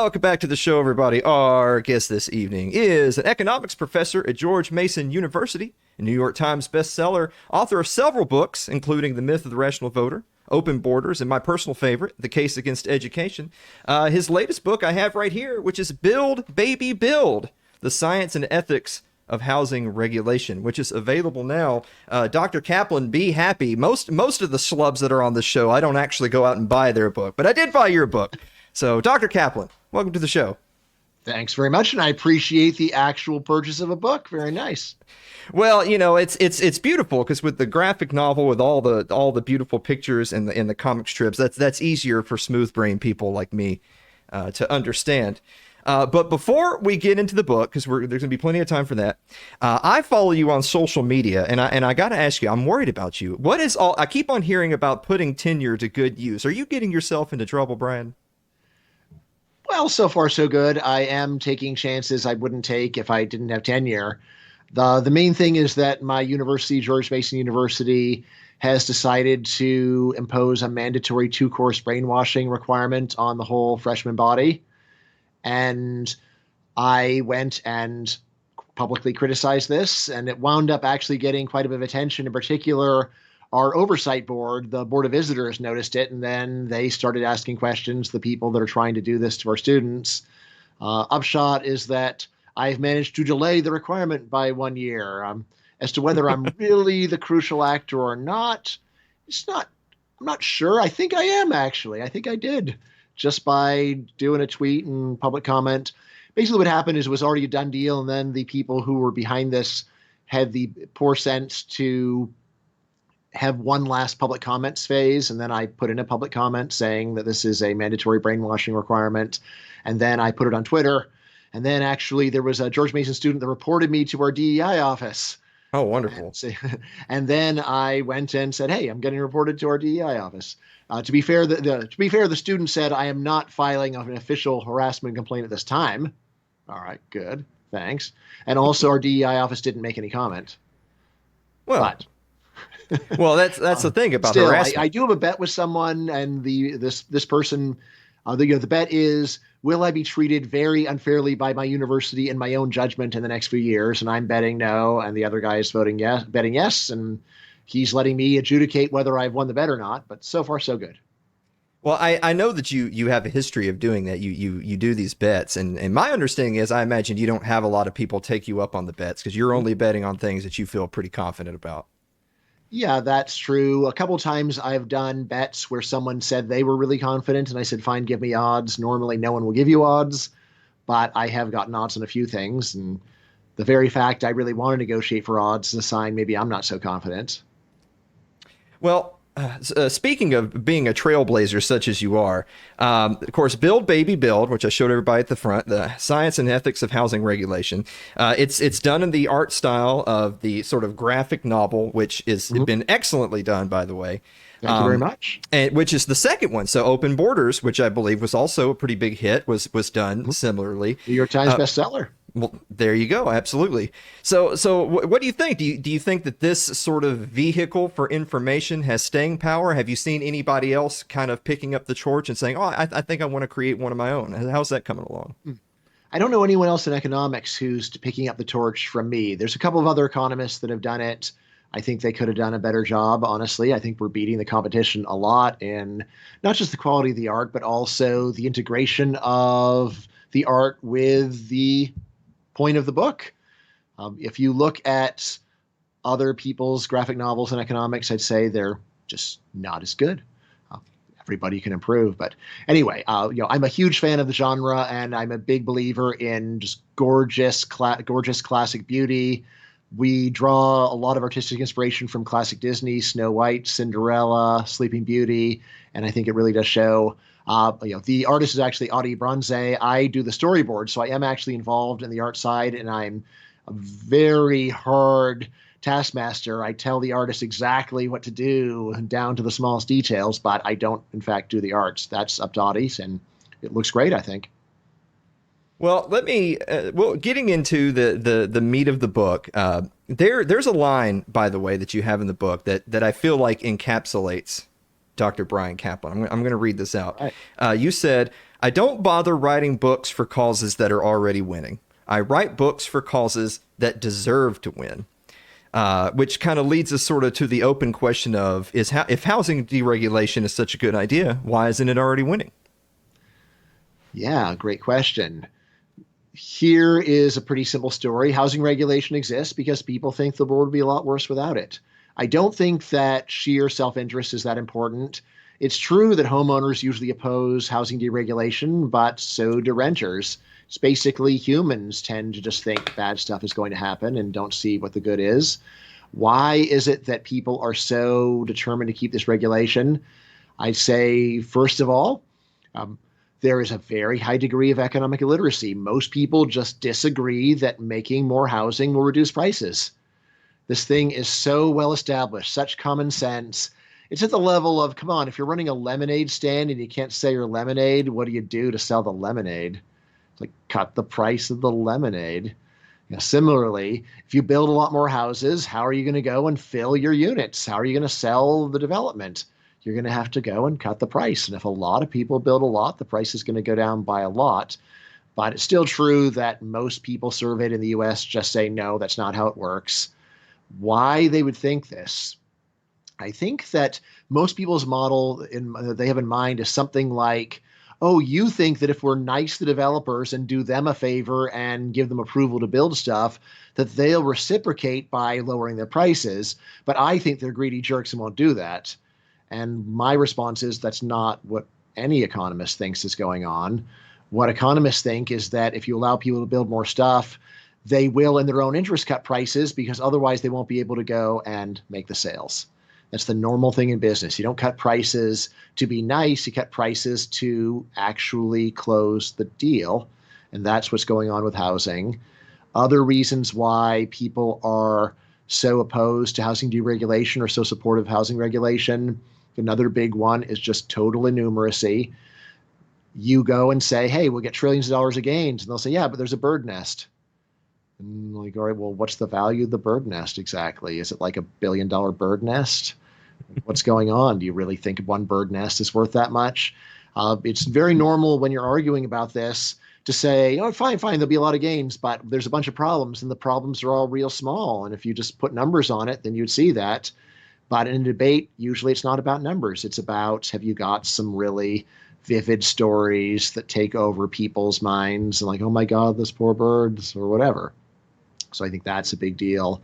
Welcome back to the show, everybody. Our guest this evening is an economics professor at George Mason University, a New York Times bestseller, author of several books, including The Myth of the Rational Voter, Open Borders, and my personal favorite, The Case Against Education. His latest book I have right here, which is Build, Baby, Build, The Science and Ethics of Housing Regulation, which is available now. Dr. Caplan, be happy. Most of the schlubs that are on the show, I don't actually go out and buy their book, but I did buy your book. So, Dr. Caplan, welcome to the show. Thanks very much, and I appreciate the actual purchase of a book. Very nice. Well, you know, it's beautiful because with the graphic novel, with all the beautiful pictures and the comic strips, that's easier for smooth brain people like me to understand. But before we get into the book, because there's going to be plenty of time for that, I follow you on social media, and I got to ask you, I'm worried about you. I keep on hearing about putting tenure to good use. Are you getting yourself into trouble, Bryan? Well, so far so good. I am taking chances I wouldn't take if I didn't have tenure. The main thing is that my university, George Mason University, has decided to impose a mandatory 2-course brainwashing requirement on the whole freshman body. And I went and publicly criticized this, and it wound up actually getting quite a bit of attention. In particular, our oversight board, the Board of Visitors, noticed it, and then they started asking questions, the people that are trying to do this to our students. Upshot is that I've managed to delay the requirement by 1 year. As to whether I'm really the crucial actor or not, I'm not sure. I think I am, actually. I think I did, just by doing a tweet and public comment. Basically what happened is it was already a done deal, and then the people who were behind this had the poor sense to have one last public comments phase, and then I put in a public comment saying that this is a mandatory brainwashing requirement, and then I put it on Twitter, and then actually there was a George Mason student that reported me to our DEI office. Oh, wonderful. And then I went and said, hey, I'm getting reported to our DEI office. To be fair, the student said, I am not filing an official harassment complaint at this time. All right, good, thanks. And also our DEI office didn't make any comment. Well, that's the thing about still, harassment. I do have a bet with someone, and this person, the bet is, will I be treated very unfairly by my university in my own judgment in the next few years? And I'm betting no, and the other guy is betting yes, and he's letting me adjudicate whether I've won the bet or not. But so far, so good. Well, I know that you have a history of doing that. You do these bets, and my understanding is, I imagine you don't have a lot of people take you up on the bets because you're only betting on things that you feel pretty confident about. Yeah, that's true. A couple times I've done bets where someone said they were really confident, and I said, fine, give me odds. Normally, no one will give you odds, but I have gotten odds on a few things. And the very fact I really want to negotiate for odds is a sign maybe I'm not so confident. Well, speaking of being a trailblazer such as you are, of course, Build, Baby, Build, which I showed everybody at the front, the Science and Ethics of Housing Regulation. It's done in the art style of the sort of graphic novel, which is been excellently done, by the way. Thank you very much. And which is the second one. So Open Borders, which I believe was also a pretty big hit, was done similarly. New York Times bestseller. Well, there you go. Absolutely. So what do you think? Do you think that this sort of vehicle for information has staying power? Have you seen anybody else kind of picking up the torch and saying, oh, I think I want to create one of my own? How's that coming along? I don't know anyone else in economics who's picking up the torch from me. There's a couple of other economists that have done it. I think they could have done a better job, honestly. I think we're beating the competition a lot in not just the quality of the art, but also the integration of the art with the point of the book. If you look at other people's graphic novels in economics, I'd say they're just not as good. Everybody can improve, but anyway, I'm a huge fan of the genre, and I'm a big believer in just gorgeous classic beauty. We draw a lot of artistic inspiration from classic Disney, Snow White, Cinderella, Sleeping Beauty, and I think it really does show. The artist is actually Audie Bronze. I do the storyboard, so I am actually involved in the art side, and I'm a very hard taskmaster. I tell the artist exactly what to do, down to the smallest details, but I don't, in fact, do the arts. That's up to Audie, and it looks great, I think. Well, getting into the meat of the book, there's a line, by the way, that you have in the book that I feel like encapsulates Dr. Bryan Caplan. I'm going to read this out. Right. You said, I don't bother writing books for causes that are already winning. I write books for causes that deserve to win. Which kind of leads us sort of to the open question of if housing deregulation is such a good idea, why isn't it already winning? Yeah, great question. Here is a pretty simple story. Housing regulation exists because people think the world would be a lot worse without it. I don't think that sheer self interest is that important. It's true that homeowners usually oppose housing deregulation, but so do renters. It's basically humans tend to just think bad stuff is going to happen and don't see what the good is. Why is it that people are so determined to keep this regulation? I'd say, first of all, um, there is a very high degree of economic illiteracy. Most people just disagree that making more housing will reduce prices. This thing is so well established, such common sense. It's at the level of, come on, if you're running a lemonade stand and you can't sell your lemonade, what do you do to sell the lemonade? It's like cut the price of the lemonade. Similarly, if you build a lot more houses, how are you going to go and fill your units? How are you going to sell the development? You're going to have to go and cut the price. And if a lot of people build a lot, the price is going to go down by a lot. But it's still true that most people surveyed in the US just say, no, that's not how it works. Why they would think this? I think that most people's model they have in mind is something like, oh, you think that if we're nice to developers and do them a favor and give them approval to build stuff, that they'll reciprocate by lowering their prices. But I think they're greedy jerks and won't do that. And my response is that's not what any economist thinks is going on. What economists think is that if you allow people to build more stuff, they will, in their own interest, cut prices because otherwise they won't be able to go and make the sales. That's the normal thing in business. You don't cut prices to be nice, you cut prices to actually close the deal. And that's what's going on with housing. Other reasons why people are so opposed to housing deregulation or so supportive of housing regulation. Another big one is just total innumeracy. You go and say, hey, we'll get trillions of dollars of gains. And they'll say, yeah, but there's a bird nest. And like, all right, well, what's the value of the bird nest exactly? Is it like $1 billion bird nest? What's going on? Do you really think one bird nest is worth that much? It's very normal when you're arguing about this to say, oh, fine, there'll be a lot of gains, but there's a bunch of problems, and the problems are all real small. And if you just put numbers on it, then you'd see that. But in a debate, usually it's not about numbers. It's about, have you got some really vivid stories that take over people's minds and like, oh my God, those poor birds or whatever. So I think that's a big deal.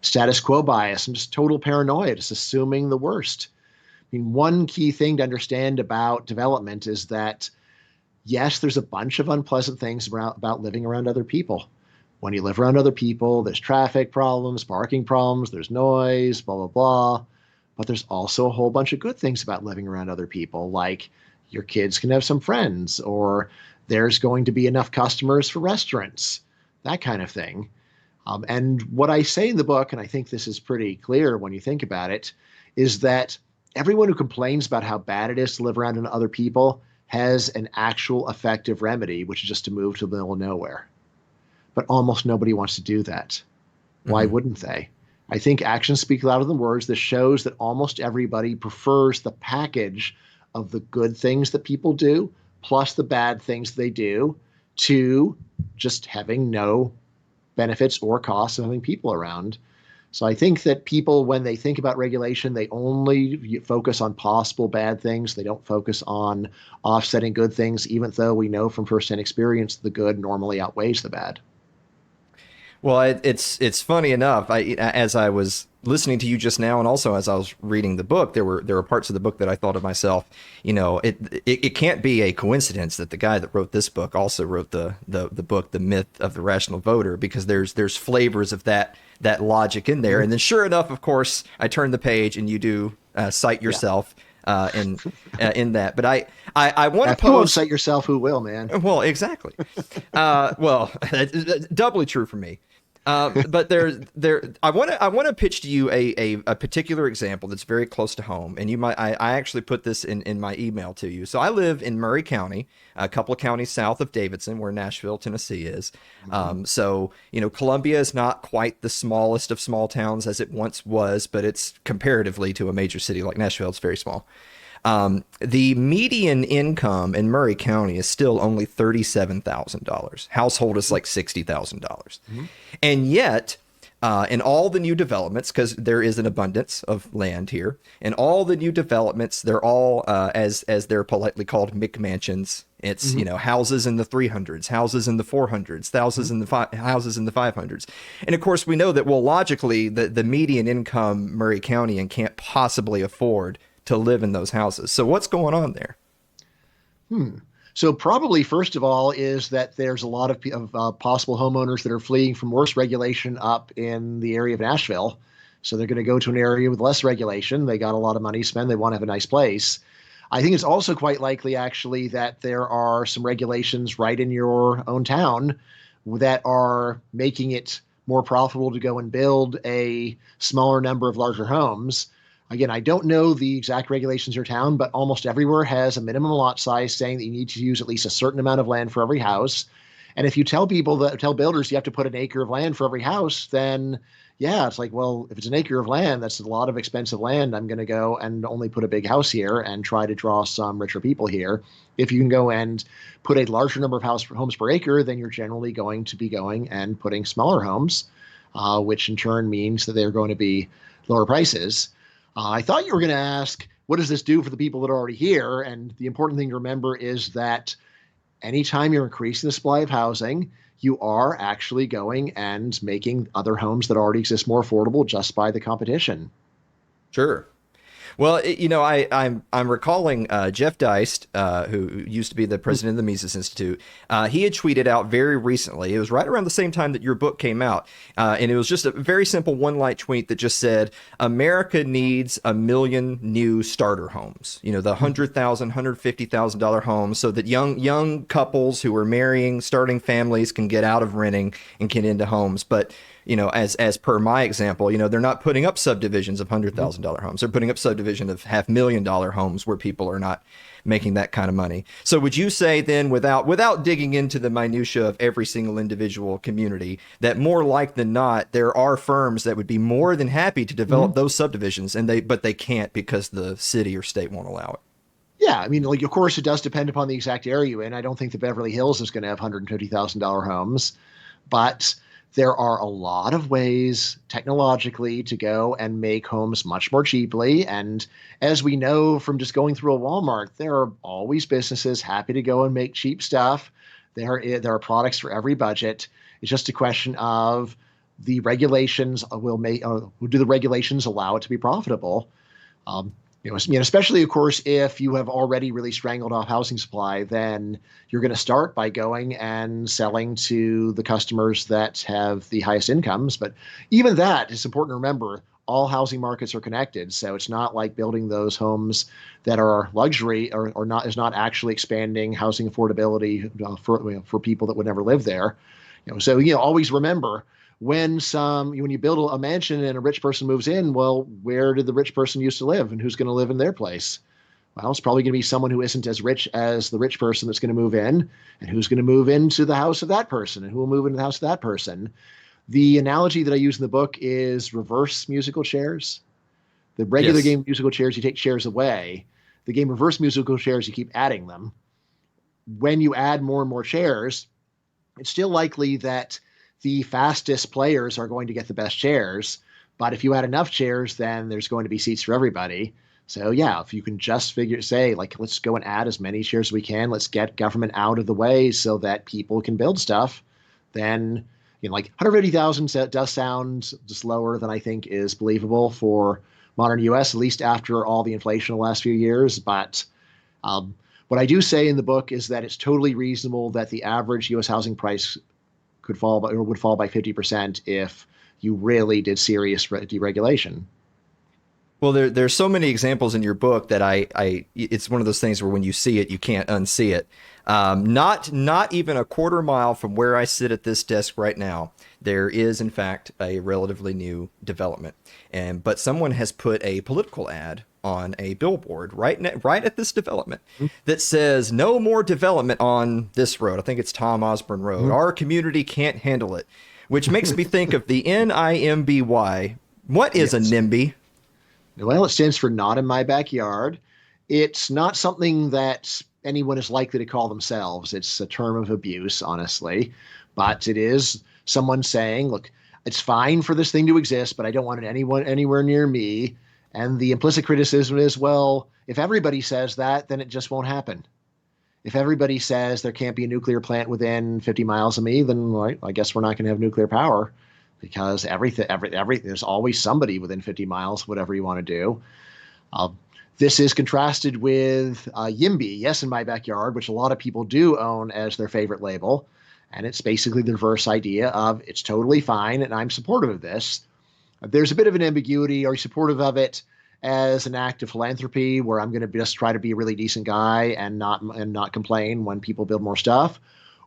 Status quo bias and just total paranoia, just assuming the worst. I mean, one key thing to understand about development is that, yes, there's a bunch of unpleasant things about living around other people. When you live around other people, there's traffic problems, parking problems, there's noise, blah, blah, blah. But there's also a whole bunch of good things about living around other people, like your kids can have some friends, or there's going to be enough customers for restaurants, that kind of thing. And what I say in the book, and I think this is pretty clear when you think about it, is that everyone who complains about how bad it is to live around other people has an actual effective remedy, which is just to move to the middle of nowhere. But almost nobody wants to do that. Why wouldn't they? I think actions speak louder than words. This shows that almost everybody prefers the package of the good things that people do, plus the bad things they do, to just having no benefits or costs of having people around. So I think that people, when they think about regulation, they only focus on possible bad things. They don't focus on offsetting good things, even though we know from firsthand experience the good normally outweighs the bad. Well, it's funny enough. As I was listening to you just now, and also as I was reading the book, there were parts of the book that I thought of myself. It can't be a coincidence that the guy that wrote this book also wrote the book, The Myth of the Rational Voter, because there's flavors of that logic in there. And then, sure enough, of course, I turn the page and you do cite yourself. In that, but I want to If you won't pose. cite yourself, who will, man? Well, exactly. Well, that's doubly true for me. But I want to pitch to you a particular example that's very close to home, and I actually put this in my email to you. So I live in Murray County, a couple of counties south of Davidson, where Nashville, Tennessee is. So Columbia is not quite the smallest of small towns as it once was, but it's comparatively to a major city like Nashville, it's very small. The median income in Murray County is still only $37,000. Household is like $60,000. Mhm. And yet, in all the new developments, because there is an abundance of land here, in all the new developments, they're all, as they're politely called, McMansions. It's, Mhm. houses in the 300s, houses in the 400s, houses in the houses in the 500s. And of course, we know that, well, logically, the median income Murray County can't possibly afford to live in those houses. So what's going on there? Hmm. So probably first of all is that there's a lot of possible homeowners that are fleeing from worse regulation up in the area of Nashville. So they're going to go to an area with less regulation. They got a lot of money to spend. They want to have a nice place. I think it's also quite likely, actually, that there are some regulations right in your own town that are making it more profitable to go and build a smaller number of larger homes. Again, I don't know the exact regulations in your town, but almost everywhere has a minimum lot size saying that you need to use at least a certain amount of land for every house. And if you tell builders you have to put an acre of land for every house, then yeah, it's like, well, if it's an acre of land, that's a lot of expensive land. I'm going to go and only put a big house here and try to draw some richer people here. If you can go and put a larger number of homes per acre, then you're generally going to be going and putting smaller homes, which in turn means that they're going to be lower prices. I thought you were going to ask, what does this do for the people that are already here? And the important thing to remember is that anytime you're increasing the supply of housing, you are actually going and making other homes that already exist more affordable just by the competition. Sure. Well, I'm recalling Jeff Deist, who used to be the president of the Mises Institute. He had tweeted out very recently. It was right around the same time that your book came out, and it was just a very simple one-line tweet that just said, "America needs 1 million new starter homes. The $100,000, $150,000 homes, so that young couples who are marrying, starting families, can get out of renting and get into homes." But as per my example, they're not putting up subdivisions of $100,000 homes. They're putting up subdivision of $500,000 homes where people are not making that kind of money. So would you say then, without digging into the minutia of every single individual community, that more like than not, there are firms that would be more than happy to develop those subdivisions, but they can't because the city or state won't allow it? Yeah, I mean, like, of course, it does depend upon the exact area you're in. I don't think the Beverly Hills is going to have $150,000 homes, but there are a lot of ways technologically to go and make homes much more cheaply. And as we know from just going through a Walmart, there are always businesses happy to go and make cheap stuff. There are products for every budget. It's just a question of the regulations do the regulations allow it to be profitable? Um, especially of course, if you have already really strangled off housing supply, then you're going to start by going and selling to the customers that have the highest incomes. But even that is important to remember. All housing markets are connected, so it's not like building those homes that are luxury or not is not actually expanding housing affordability for people that would never live there. So always remember when you build a mansion and a rich person moves in, well, where did the rich person used to live, and who's going to live in their place? Well, it's probably going to be someone who isn't as rich as the rich person that's going to move in, and who's going to move into the house of that person, and who will move into the house of that person. The analogy that I use in the book is reverse musical chairs. The regular Yes. game musical chairs, you take chairs away. The game reverse musical chairs, you keep adding them. When you add more and more chairs, it's still likely that the fastest players are going to get the best chairs. But if you add enough chairs, then there's going to be seats for everybody. So yeah, if you can just say, like, let's go and add as many chairs as we can, let's get government out of the way so that people can build stuff, then like 150,000 does sound just lower than I think is believable for modern US, at least after all the inflation of the last few years. But what I do say in the book is that it's totally reasonable that the average US housing price would fall by 50% if you really did serious deregulation. Well, there's so many examples in your book that it's one of those things where when you see it, you can't unsee it. Not even a quarter mile from where I sit at this desk right now, there is in fact a relatively new development, but someone has put a political ad on a billboard right at this development that says no more development on this road. I think it's Tom Osborne Road. Mm-hmm. Our community can't handle it, which makes me think of the NIMBY. What is a Yes. NIMBY? Well, it stands for Not in My Backyard. It's not something that anyone is likely to call themselves. It's a term of abuse, honestly, but it is someone saying, look, it's fine for this thing to exist, but I don't want it anyone anywhere near me. And the implicit criticism is, well, if everybody says that, then it just won't happen. If everybody says there can't be a nuclear plant within 50 miles of me, then well, I guess we're not going to have nuclear power because there's always somebody within 50 miles, whatever you want to do. Uh, this is contrasted with YIMBY, Yes in My Backyard, which a lot of people do own as their favorite label. And it's basically the reverse idea of it's totally fine and I'm supportive of this. There's a bit of an ambiguity. Are you supportive of it as an act of philanthropy where I'm going to just try to be a really decent guy and not complain when people build more stuff?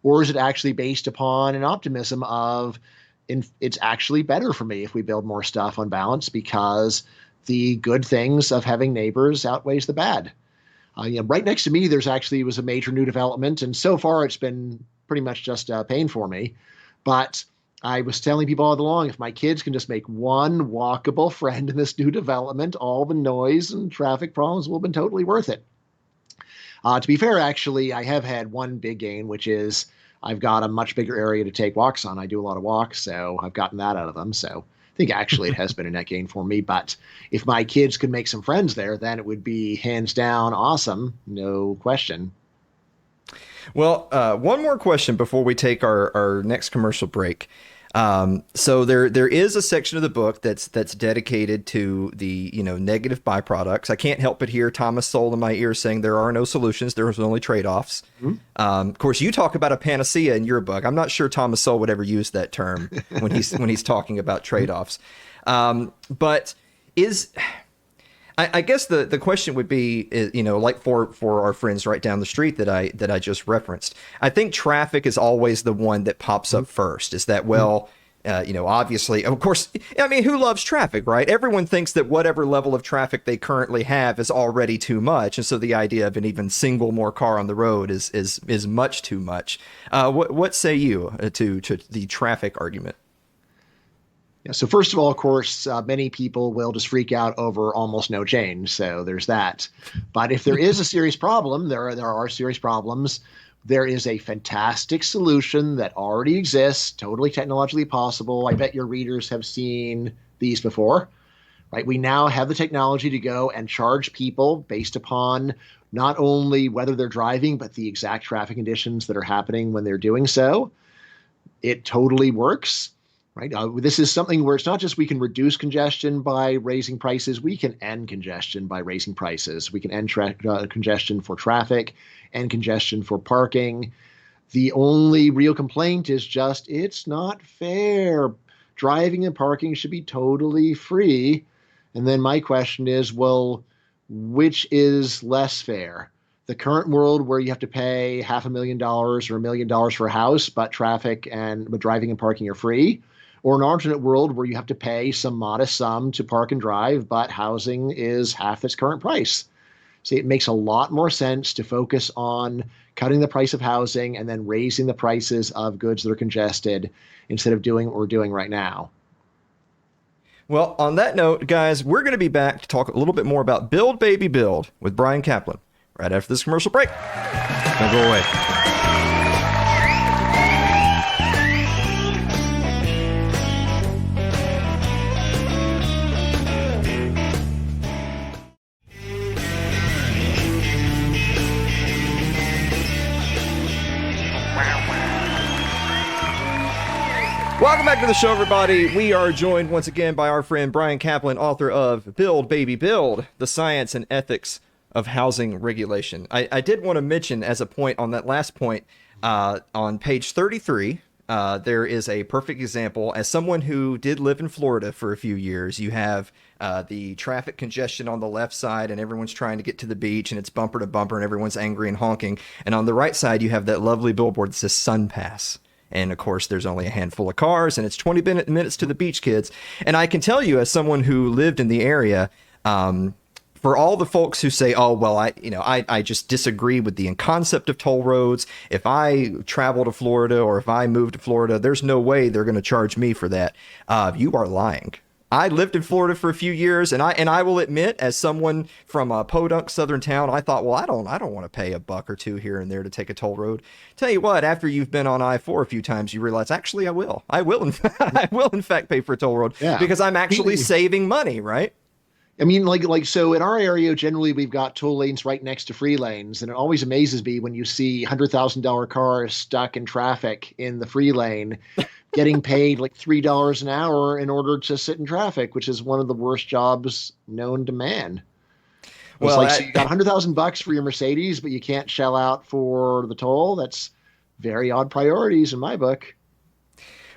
Or is it actually based upon an optimism of it's actually better for me if we build more stuff on balance because the good things of having neighbors outweighs the bad? Right next to me, was a major new development. And so far, it's been pretty much just pain for me. But I was telling people all along, if my kids can just make one walkable friend in this new development, all the noise and traffic problems will have been totally worth it. To be fair, actually, I have had one big gain, which is I've got a much bigger area to take walks on. I do a lot of walks, so I've gotten that out of them. So I think actually it has been a net gain for me. But if my kids could make some friends there, then it would be hands down awesome. No question. Well, one more question before we take our next commercial break. So there is a section of the book that's dedicated to the negative byproducts. I can't help but hear Thomas Sowell in my ear saying there are no solutions, there's only trade-offs. Mm-hmm. Of course, you talk about a panacea in your book. I'm not sure Thomas Sowell would ever use that term when he's talking about trade-offs. But I guess the question would be, like for our friends right down the street that I just referenced, I think traffic is always the one that pops up first. Is that, well, obviously, of course, I mean, who loves traffic, right? Everyone thinks that whatever level of traffic they currently have is already too much. And so the idea of an even single more car on the road is much too much. What say you to the traffic argument? Yeah, so first of all, of course, many people will just freak out over almost no change. So there's that. But if there is a serious problem, there are serious problems. There is a fantastic solution that already exists, totally technologically possible. I bet your readers have seen these before, right? We now have the technology to go and charge people based upon not only whether they're driving, but the exact traffic conditions that are happening when they're doing so. It totally works. Right. This is something where it's not just we can reduce congestion by raising prices. We can end congestion by raising prices. We can end congestion for traffic and congestion for parking. The only real complaint is just it's not fair. Driving and parking should be totally free. And then my question is, well, which is less fair? The current world where you have to pay $500,000 or $1 million for a house, but driving and parking are free? Or an alternate world where you have to pay some modest sum to park and drive, but housing is half its current price. See, it makes a lot more sense to focus on cutting the price of housing and then raising the prices of goods that are congested instead of doing what we're doing right now. Well, on that note, guys, we're going to be back to talk a little bit more about Build Baby Build with Bryan Caplan right after this commercial break. Don't go away. Welcome back to the show, everybody. We are joined once again by our friend Bryan Caplan, author of Build Baby Build, The Science and Ethics of Housing Regulation. I did want to mention as a point on that last point, on page 33, there is a perfect example. As someone who did live in Florida for a few years, you have the traffic congestion on the left side and everyone's trying to get to the beach and it's bumper to bumper and everyone's angry and honking. And on the right side, you have that lovely billboard that says Sun Pass. And of course, there's only a handful of cars and it's 20 minutes to the beach, kids. And I can tell you, as someone who lived in the area, for all the folks who say, oh, well, I just disagree with the concept of toll roads. If I travel to Florida or if I move to Florida, there's no way they're going to charge me for that. You are lying. I lived in Florida for a few years, and I will admit, as someone from a podunk southern town, I thought, well, I don't want to pay a buck or two here and there to take a toll road. Tell you what, after you've been on I-4 a few times, you realize actually I will in fact, I will in fact pay for a toll road Yeah. because I'm actually saving money, right? I mean, so in our area, generally we've got toll lanes right next to free lanes, and it always amazes me when you see $100,000 cars stuck in traffic in the free lane, getting paid like $3 an hour in order to sit in traffic, which is one of the worst jobs known to man. It's Well, like, so you got 100,000 bucks for your Mercedes, but you can't shell out for the toll. That's very odd priorities in my book.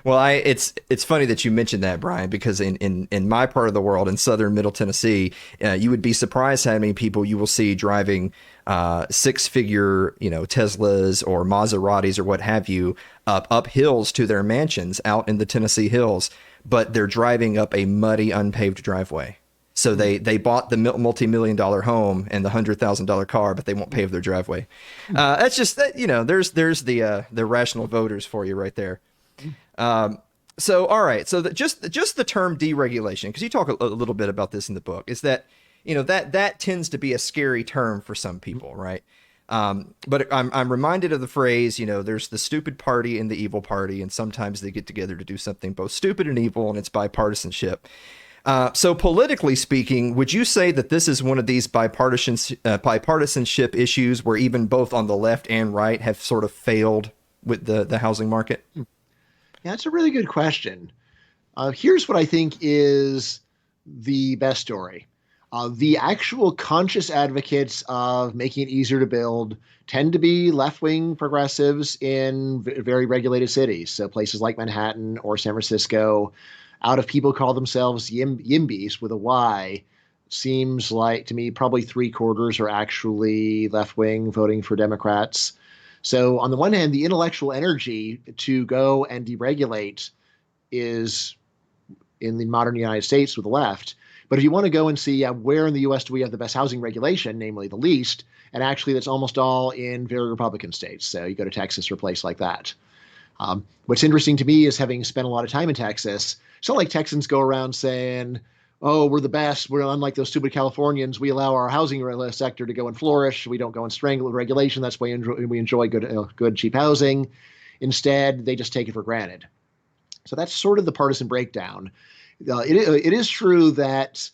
Well, it's funny that you mentioned that, Bryan, because in my part of the world, in southern Middle Tennessee, you would be surprised how many people you will see driving six-figure, Teslas or Maseratis or what have you up hills to their mansions out in the Tennessee hills, but they're driving up a muddy, unpaved driveway. So they bought the multi-million-dollar home and the $100,000 car, but they won't pave their driveway. That's just that, there's the rational voters for you right there. So, all right. So just the term deregulation, because you talk a little bit about this in the book, is that, that tends to be a scary term for some people, right? But I'm reminded of the phrase, there's the stupid party and the evil party, and sometimes they get together to do something both stupid and evil, and it's bipartisanship. So politically speaking, would you say that this is one of these bipartisanship issues where even both on the left and right have sort of failed with the housing market? Yeah, that's a really good question. Here's what I think is the best story. The actual conscious advocates of making it easier to build tend to be left-wing progressives in very regulated cities. So places like Manhattan or San Francisco, out of people who call themselves YIMBYs with a Y, seems like to me probably three-quarters are actually left-wing voting for Democrats. So on the one hand, the intellectual energy to go and deregulate is in the modern United States with the left. But if you want to go and see where in the U.S. do we have the best housing regulation, namely the least, and actually that's almost all in very Republican states. So you go to Texas or a place like that. What's interesting to me is having spent a lot of time in Texas, it's not like Texans go around saying, oh, we're the best. We're unlike those stupid Californians. We allow our housing sector to go and flourish. We don't go and strangle regulation. That's why we enjoy good, cheap housing. Instead, they just take it for granted. So that's sort of the partisan breakdown. It is true that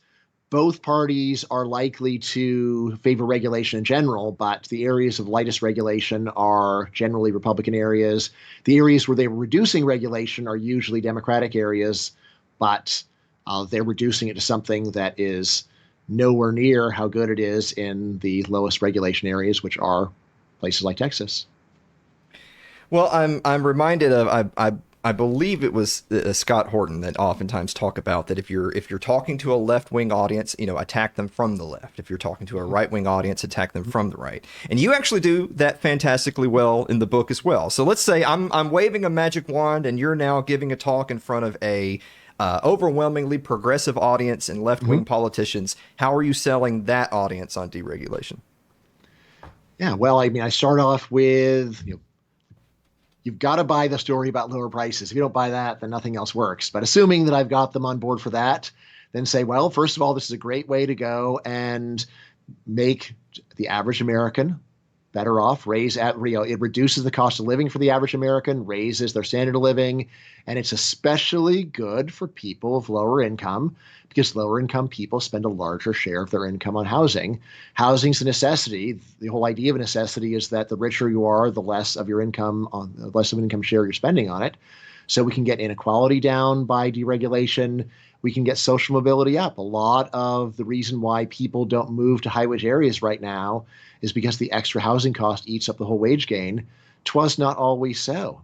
both parties are likely to favor regulation in general, but the areas of lightest regulation are generally Republican areas. The areas where they're reducing regulation are usually Democratic areas, but they're reducing it to something that is nowhere near how good it is in the lowest regulation areas, which are places like Texas. Well, I'm reminded of I believe it was Scott Horton that oftentimes talk about that if you're talking to a left wing audience, attack them from the left. If you're talking to a right wing audience, attack them from the right. And you actually do that fantastically well in the book as well. So let's say I'm waving a magic wand and you're now giving a talk in front of a overwhelmingly progressive audience and left wing politicians. How are you selling that audience on deregulation? Yeah, well, I mean, I start off with you've got to buy the story about lower prices. If you don't buy that, then nothing else works. But assuming that I've got them on board for that, then say, well, first of all, this is a great way to go and make the average American better off, it reduces the cost of living for the average American, raises their standard of living, and it's especially good for people of lower income because lower income people spend a larger share of their income on housing. Housing's a necessity. The whole idea of a necessity is that the richer you are, the less of your income the less of an income share you're spending on it. So we can get inequality down by deregulation. We can get social mobility up. A lot of the reason why people don't move to high wage areas right now is because the extra housing cost eats up the whole wage gain. 'Twas not always so.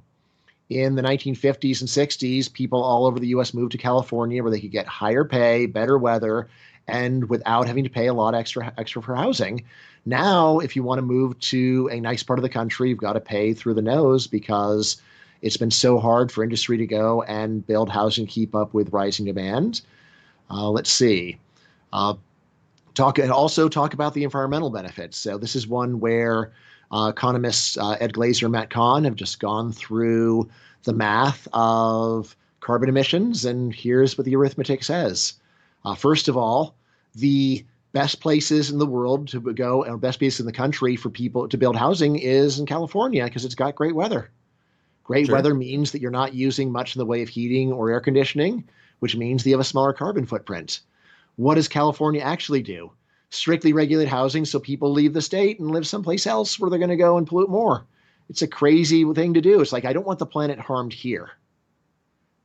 In the 1950s and 60s, people all over the U.S. moved to California where they could get higher pay, better weather, and without having to pay a lot extra for housing. Now, if you want to move to a nice part of the country, you've got to pay through the nose because it's been so hard for industry to go and build housing, keep up with rising demand. Let's see. Talk about the environmental benefits. So this is one where economists Ed Glazer and Matt Kahn have just gone through the math of carbon emissions, and here's what the arithmetic says. First of all, the best places in the world to go, or best places in the country for people to build housing is in California because it's got great weather. Great Sure. weather means that you're not using much in the way of heating or air conditioning, which means that you have a smaller carbon footprint. What does California actually do? Strictly regulate housing so people leave the state and live someplace else where they're going to go and pollute more. It's a crazy thing to do. It's like, I don't want the planet harmed here.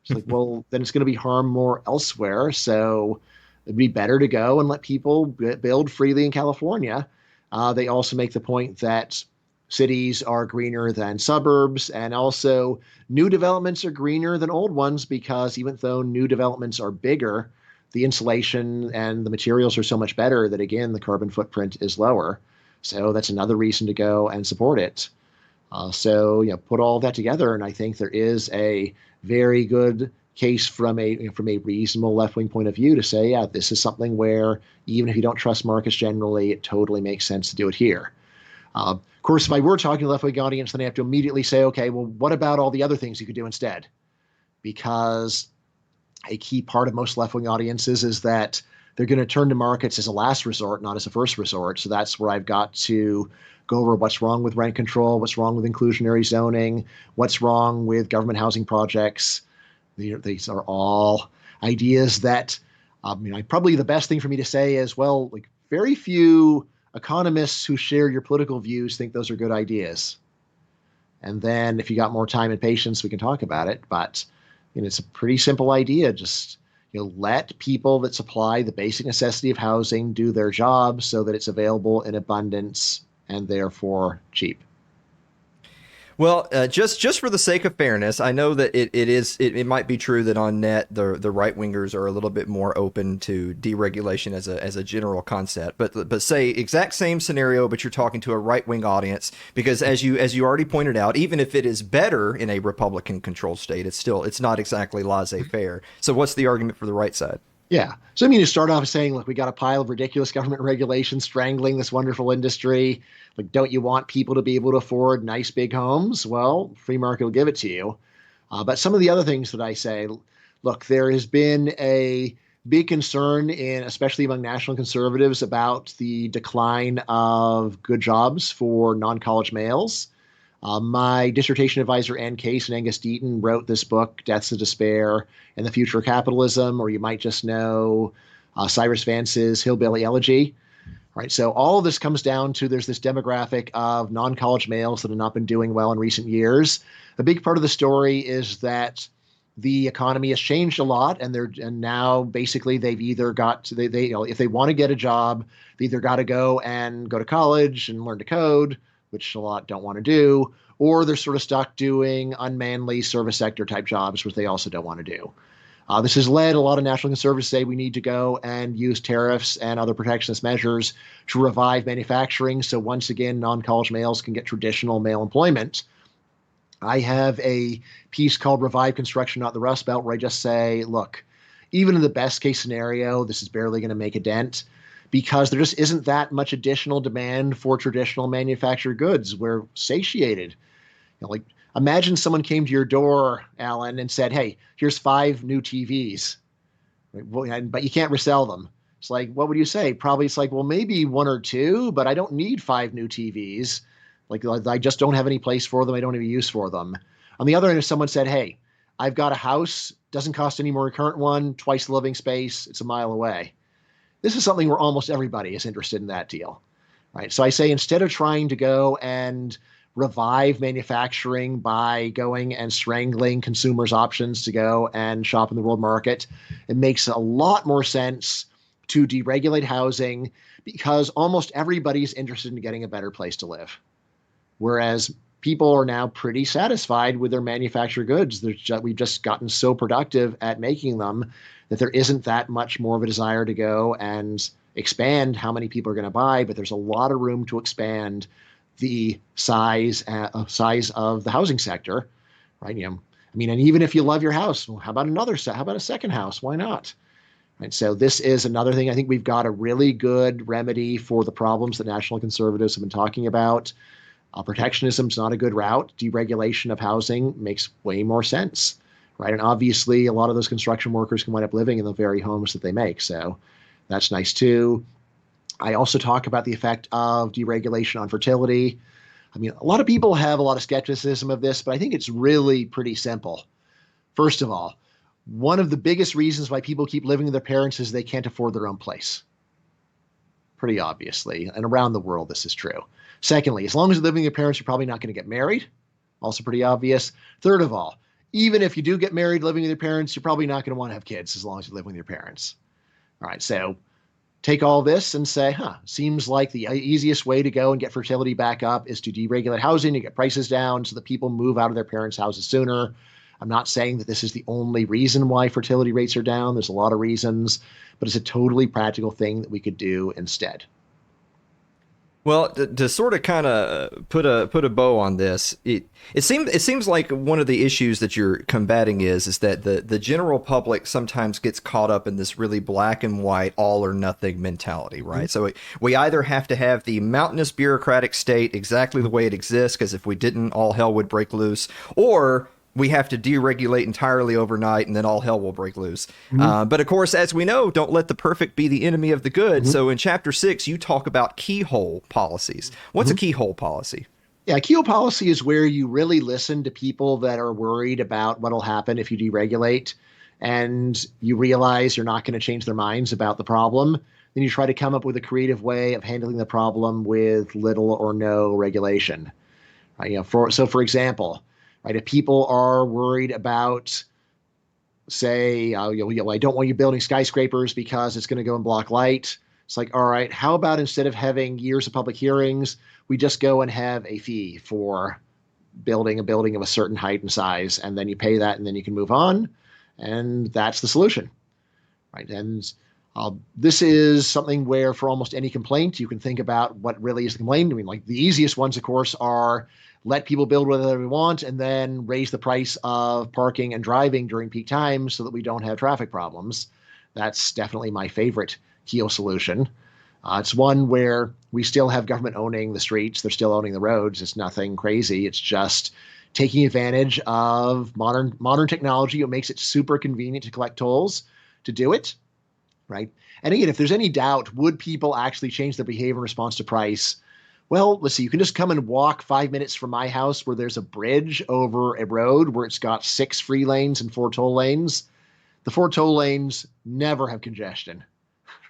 It's like, well, then it's going to be harmed more elsewhere. So it'd be better to go and let people build freely in California. They also make the point that cities are greener than suburbs, and also new developments are greener than old ones because even though new developments are bigger, the insulation and the materials are so much better that, again, the carbon footprint is lower. So that's another reason to go and support it. Put all that together, and I think there is a very good case from a reasonable left wing point of view to say, yeah, this is something where even if you don't trust markets generally, it totally makes sense to do it here. Of course, if I were talking to the left wing audience, then I have to immediately say, okay, well, what about all the other things you could do instead? Because a key part of most left wing audiences is that they're going to turn to markets as a last resort, not as a first resort. So that's where I've got to go over what's wrong with rent control, what's wrong with inclusionary zoning, what's wrong with government housing projects. These are all ideas that, probably the best thing for me to say is, well, like very few economists who share your political views think those are good ideas. And then if you got more time and patience, we can talk about it. But it's a pretty simple idea. Just let people that supply the basic necessity of housing do their job so that it's available in abundance and therefore cheap. Well, just for the sake of fairness, I know that it might be true that on net the right wingers are a little bit more open to deregulation as a general concept. But say exact same scenario, but you're talking to a right wing audience, because as you already pointed out, even if it is better in a Republican controlled state, it's not exactly laissez faire. So what's the argument for the right side? Yeah. So, you start off saying, look, we got a pile of ridiculous government regulations strangling this wonderful industry. Like, don't you want people to be able to afford nice big homes? Well, free market will give it to you. But some of the other things that I say, look, there has been a big concern especially among national conservatives, about the decline of good jobs for non-college males. My dissertation advisor, Ann Case and Angus Deaton, wrote this book, Deaths of Despair and the Future of Capitalism, or you might just know Cyrus Vance's Hillbilly Elegy. Right. So all of this comes down to there's this demographic of non-college males that have not been doing well in recent years. A big part of the story is that the economy has changed a lot, and now basically they've either got to, they if they want to get a job, they either got to go to college and learn to code, which a lot don't want to do, or they're sort of stuck doing unmanly service sector type jobs, which they also don't want to do. This has led a lot of national conservatives to say we need to go and use tariffs and other protectionist measures to revive manufacturing. So once again, non-college males can get traditional male employment. I have a piece called Revive Construction, Not the Rust Belt, where I just say, look, even in the best case scenario, this is barely going to make a dent because there just isn't that much additional demand for traditional manufactured goods. We're satiated. Like, imagine someone came to your door, Alan, and said, hey, here's 5 new TVs, but you can't resell them. It's like, what would you say? Probably it's like, well, maybe 1 or 2, but I don't need 5 new TVs. Like, I just don't have any place for them. I don't have any use for them. On the other end, if someone said, hey, I've got a house, doesn't cost any more than current one, twice the living space, it's a mile away. This is something where almost everybody is interested in that deal, right? So I say, instead of trying to go and revive manufacturing by going and strangling consumers' options to go and shop in the world market, it makes a lot more sense to deregulate housing because almost everybody's interested in getting a better place to live. Whereas people are now pretty satisfied with their manufactured goods. We've just gotten so productive at making them that there isn't that much more of a desire to go and expand how many people are going to buy, but there's a lot of room to expand the size of the housing sector, right? And even if you love your house, well, how about a second house? Why not? Right. So this is another thing. I think we've got a really good remedy for the problems that national conservatives have been talking about. Protectionism is not a good route. Deregulation of housing makes way more sense. right? And obviously, a lot of those construction workers can wind up living in the very homes that they make. So that's nice too. I also talk about the effect of deregulation on fertility. I mean, a lot of people have a lot of skepticism of this, but I think it's really pretty simple. First of all, one of the biggest reasons why people keep living with their parents is they can't afford their own place. Pretty obviously. And around the world, this is true. Secondly, as long as you're living with your parents, you're probably not going to get married. Also pretty obvious. Third of all, even if you do get married living with your parents, you're probably not going to want to have kids as long as you live with your parents. All right. So take all this and say, seems like the easiest way to go and get fertility back up is to deregulate housing, to get prices down so that people move out of their parents' houses sooner. I'm not saying that this is the only reason why fertility rates are down. There's a lot of reasons, but it's a totally practical thing that we could do instead. Well, to sort of kind of put a bow on this, it seems like one of the issues that you're combating is that the general public sometimes gets caught up in this really black and white, all or nothing mentality, right? So we either have to have the mountainous bureaucratic state exactly the way it exists, because if we didn't, all hell would break loose, or we have to deregulate entirely overnight and then all hell will break loose. But of course, as we know, don't let the perfect be the enemy of the good. So in chapter 6, you talk about keyhole policies. What's a keyhole policy? Yeah, keyhole policy is where you really listen to people that are worried about what'll happen if you deregulate, and you realize you're not going to change their minds about the problem. Then you try to come up with a creative way of handling the problem with little or no regulation. For example, right, if people are worried about, say, I don't want you building skyscrapers because it's going to go and block light. It's like, all right, how about instead of having years of public hearings, we just go and have a fee for building a building of a certain height and size, and then you pay that, and then you can move on, and that's the solution, right? And this is something where, for almost any complaint, you can think about what really is the complaint. I mean, like the easiest ones, of course, are let people build whatever they want and then raise the price of parking and driving during peak times so that we don't have traffic problems. That's definitely my favorite Keo solution. It's one where we still have government owning the streets. They're still owning the roads. It's nothing crazy. It's just taking advantage of modern technology. It makes it super convenient to collect tolls to do it, right? And again, if there's any doubt, would people actually change their behavior in response to price? Well, let's see. You can just come and walk 5 minutes from my house where there's a bridge over a road where it's got 6 free lanes and 4 toll lanes. The 4 toll lanes never have congestion.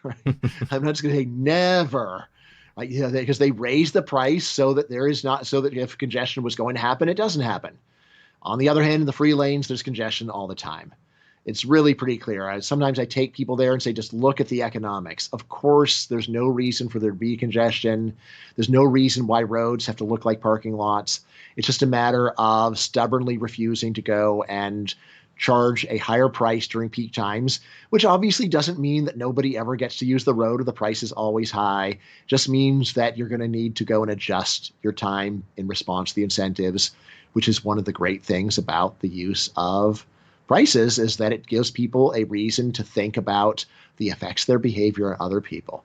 Right? I'm not just going to say never, right? Because they raise the price so that if congestion was going to happen, it doesn't happen. On the other hand, in the free lanes, there's congestion all the time. It's really pretty clear. Sometimes I take people there and say, just look at the economics. Of course, there's no reason for there to be congestion. There's no reason why roads have to look like parking lots. It's just a matter of stubbornly refusing to go and charge a higher price during peak times, which obviously doesn't mean that nobody ever gets to use the road or the price is always high. It just means that you're going to need to go and adjust your time in response to the incentives, which is one of the great things about the use of prices, is that it gives people a reason to think about the effects of their behavior on other people.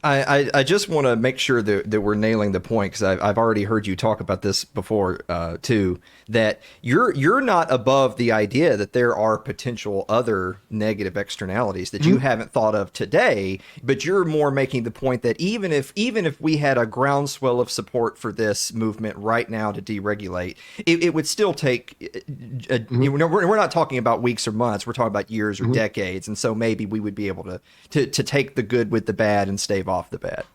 I just want to make sure that we're nailing the point, because I've already heard you talk about this before too, that you're not above the idea that there are potential other negative externalities that you haven't thought of today, but you're more making the point that even if we had a groundswell of support for this movement right now to deregulate, it would still take we're not talking about weeks or months, we're talking about years or decades, and so maybe we would be able to take the good with the bad and stave off the bad.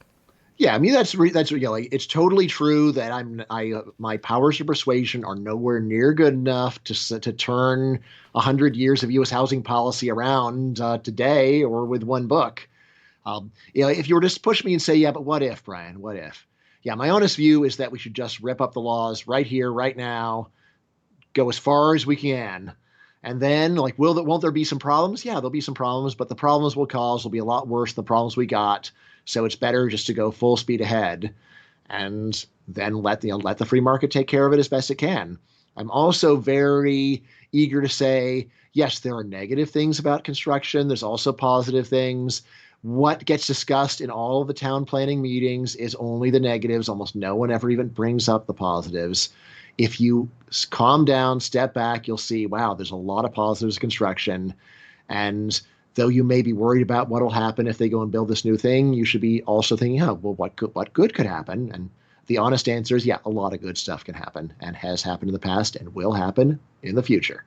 Yeah, I mean that's it's totally true that my powers of persuasion are nowhere near good enough to turn 100 years of U.S. housing policy around today or with one book. If you were just to push me and say, yeah, but what if, Bryan? What if? Yeah, my honest view is that we should just rip up the laws right here, right now, go as far as we can. And then, won't there be some problems? Yeah, there'll be some problems, but the problems we'll cause will be a lot worse than the problems we got. So it's better just to go full speed ahead and then let the free market take care of it as best it can. I'm also very eager to say, yes, there are negative things about construction. There's also positive things. What gets discussed in all of the town planning meetings is only the negatives. Almost no one ever even brings up the positives. If you calm down, step back, you'll see, wow, there's a lot of positives of construction. And though you may be worried about what will happen if they go and build this new thing, you should be also thinking, oh, well, what good could happen? And the honest answer is, yeah, a lot of good stuff can happen and has happened in the past and will happen in the future.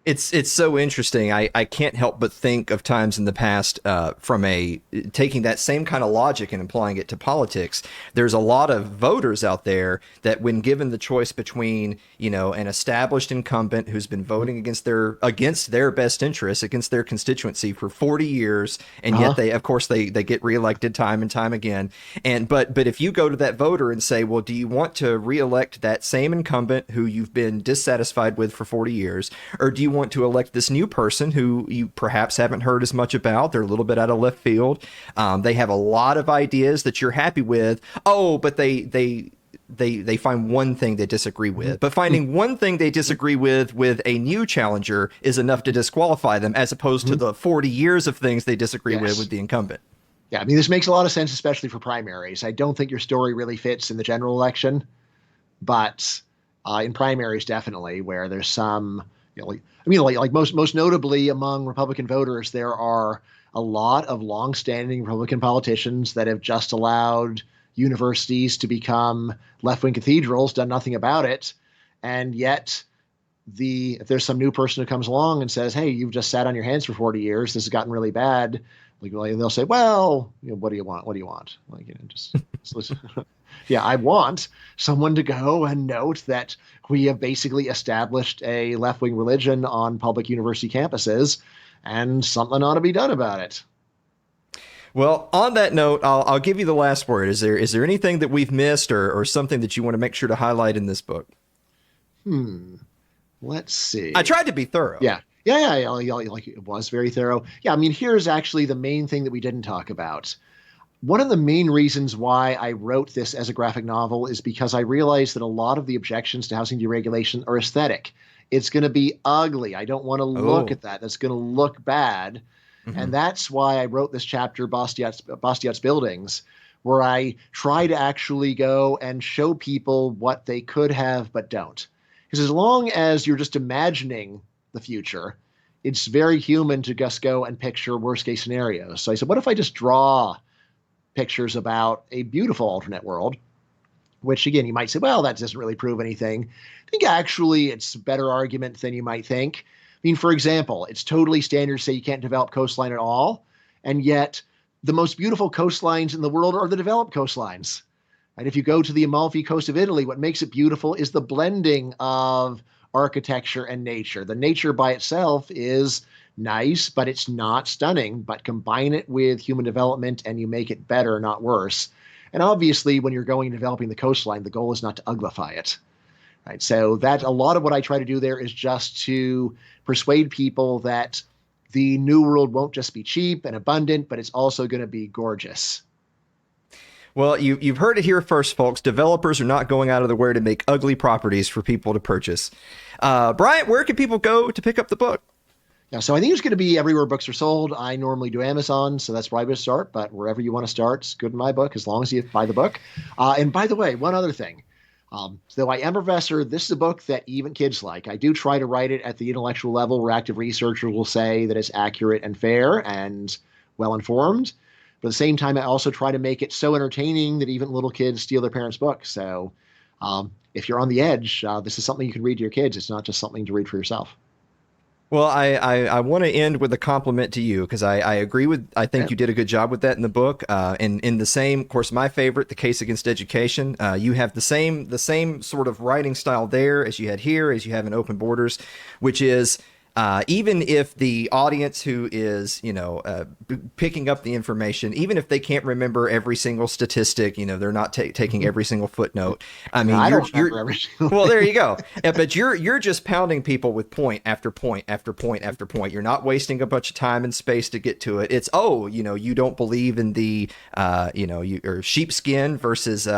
It's so interesting. I can't help but think of times in the past from a taking that same kind of logic and applying it to politics. There's a lot of voters out there that, when given the choice between, you know, an established incumbent who's been voting against their best interests, against their constituency for 40 years, and yet they, of course, they get reelected time and time again. And but if you go to that voter and say, well, do you want to reelect that same incumbent who you've been dissatisfied with for 40 years, or do you want to elect this new person who you perhaps haven't heard as much about? They're a little bit out of left field. They have a lot of ideas that you're happy with. Oh, but they find one thing they disagree with. But finding one thing they disagree with a new challenger is enough to disqualify them, as opposed to the 40 years of things they disagree with the incumbent. Yeah, I mean, this makes a lot of sense, especially for primaries. I don't think your story really fits in the general election, but in primaries, definitely, where there's some, you know, like most notably among Republican voters, there are a lot of longstanding Republican politicians that have just allowed universities to become left-wing cathedrals, done nothing about it, and yet if there's some new person who comes along and says, "Hey, you've just sat on your hands for 40 years. This has gotten really bad," like they'll say, "Well, you know, what do you want? What do you want?" Like, you know, just listen. Yeah, I want someone to go and note that we have basically established a left-wing religion on public university campuses, and something ought to be done about it. Well, on that note, I'll give you the last word. Is there anything that we've missed, or something that you want to make sure to highlight in this book? Let's see. I tried to be thorough. Yeah. Like, it was very thorough. Yeah, I mean, here's actually the main thing that we didn't talk about. One of the main reasons why I wrote this as a graphic novel is because I realized that a lot of the objections to housing deregulation are aesthetic. It's going to be ugly. I don't want to look at that. That's going to look bad. And that's why I wrote this chapter, Bastiat's Buildings, where I try to actually go and show people what they could have but don't. Because as long as you're just imagining the future, it's very human to just go and picture worst case scenarios. So I said, what if I just draw pictures about a beautiful alternate world? Which, again, you might say, well, that doesn't really prove anything. I think actually it's a better argument than you might think. I mean, for example, it's totally standard to say you can't develop coastline at all. And yet the most beautiful coastlines in the world are the developed coastlines. And if you go to the Amalfi Coast of Italy, what makes it beautiful is the blending of architecture and nature. The nature by itself is nice, but it's not stunning. But combine it with human development and you make it better, not worse. And obviously, when you're going and developing the coastline, the goal is not to uglify it. Right? So that a lot of what I try to do there is just to persuade people that the new world won't just be cheap and abundant, but it's also going to be gorgeous. Well, you've heard it here first, folks. Developers are not going out of their way to make ugly properties for people to purchase. Bryan, where can people go to pick up the book? Yeah, so I think it's going to be everywhere books are sold. I normally do Amazon, so that's where I would start. But wherever you want to start, it's good in my book, as long as you buy the book. And by the way, one other thing. Though I am a professor, this is a book that even kids like. I do try to write it at the intellectual level where active researchers will say that it's accurate and fair and well-informed. But at the same time, I also try to make it so entertaining that even little kids steal their parents' books. So if you're on the edge, this is something you can read to your kids. It's not just something to read for yourself. Well, I want to end with a compliment to you, because I agree with, I think you did a good job with that in the book. And in the same, of course, my favorite, The Case Against Education, you have the same sort of writing style there as you had here, as you have in Open Borders, which is, even if the audience who is, picking up the information, even if they can't remember every single statistic, they're not taking every single footnote. I mean, well, there you go. But you're just pounding people with point after point after point after point. You're not wasting a bunch of time and space to get to it. It's, you don't believe in the, or sheepskin versus,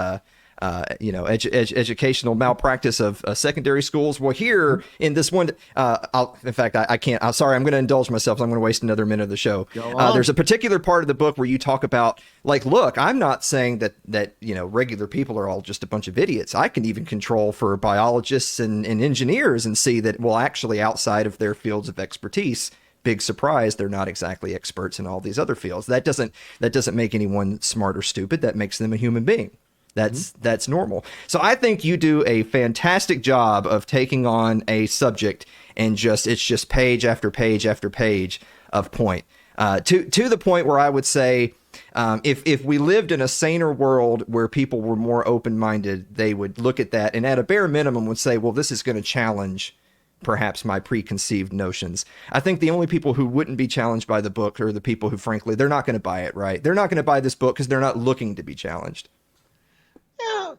educational malpractice of secondary schools. Well, here in this one, in fact, I can't. I'm sorry, I'm going to indulge myself. So I'm going to waste another minute of the show. There's a particular part of the book where you talk about, like, look, I'm not saying that regular people are all just a bunch of idiots. I can even control for biologists and engineers and see that, well, actually, outside of their fields of expertise, big surprise, they're not exactly experts in all these other fields. That doesn't make anyone smart or stupid. That makes them a human being. That's normal. So I think you do a fantastic job of taking on a subject and it's just page after page after page of point, to the point where I would say, if we lived in a saner world where people were more open-minded, they would look at that and at a bare minimum would say, well, this is going to challenge perhaps my preconceived notions. I think the only people who wouldn't be challenged by the book are the people who, frankly, they're not going to buy it, right? They're not going to buy this book because they're not looking to be challenged. Yeah.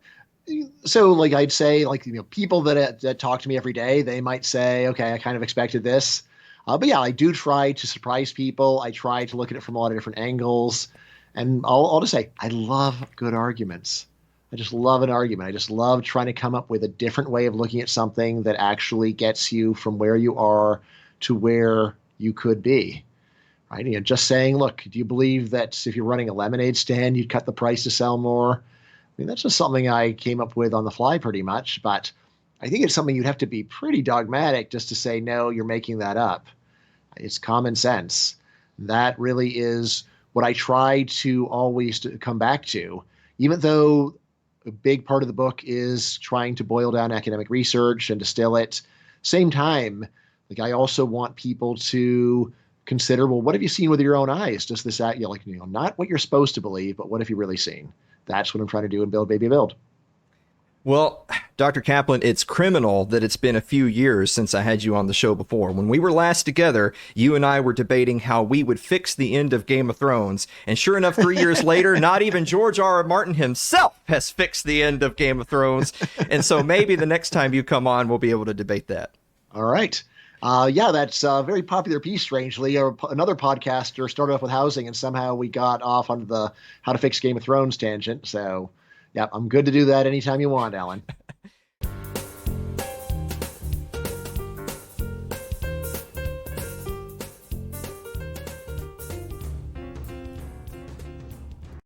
So, like, I'd say, like, people that talk to me every day, they might say, okay, I kind of expected this. But yeah, I do try to surprise people. I try to look at it from a lot of different angles. And I'll just say, I love good arguments. I just love an argument. I just love trying to come up with a different way of looking at something that actually gets you from where you are to where you could be. Right? Just saying, look, do you believe that if you're running a lemonade stand, you'd cut the price to sell more? I mean, that's just something I came up with on the fly pretty much, but I think it's something you'd have to be pretty dogmatic just to say, no, you're making that up. It's common sense. That really is what I try to always come back to, even though a big part of the book is trying to boil down academic research and distill it. Same time, like, I also want people to consider, well, what have you seen with your own eyes? Does this act, not what you're supposed to believe, but what have you really seen? That's what I'm trying to do in Build Baby Build. Well, Dr. Caplan, it's criminal that it's been a few years since I had you on the show before. When we were last together, you and I were debating how we would fix the end of Game of Thrones. And sure enough, 3 years later, not even George R. R. Martin himself has fixed the end of Game of Thrones. And so maybe the next time you come on, we'll be able to debate that. All right. Yeah, that's a very popular piece, strangely. Another podcaster started off with housing, and somehow we got off onto the how to fix Game of Thrones tangent. So, yeah, I'm good to do that anytime you want, Alan.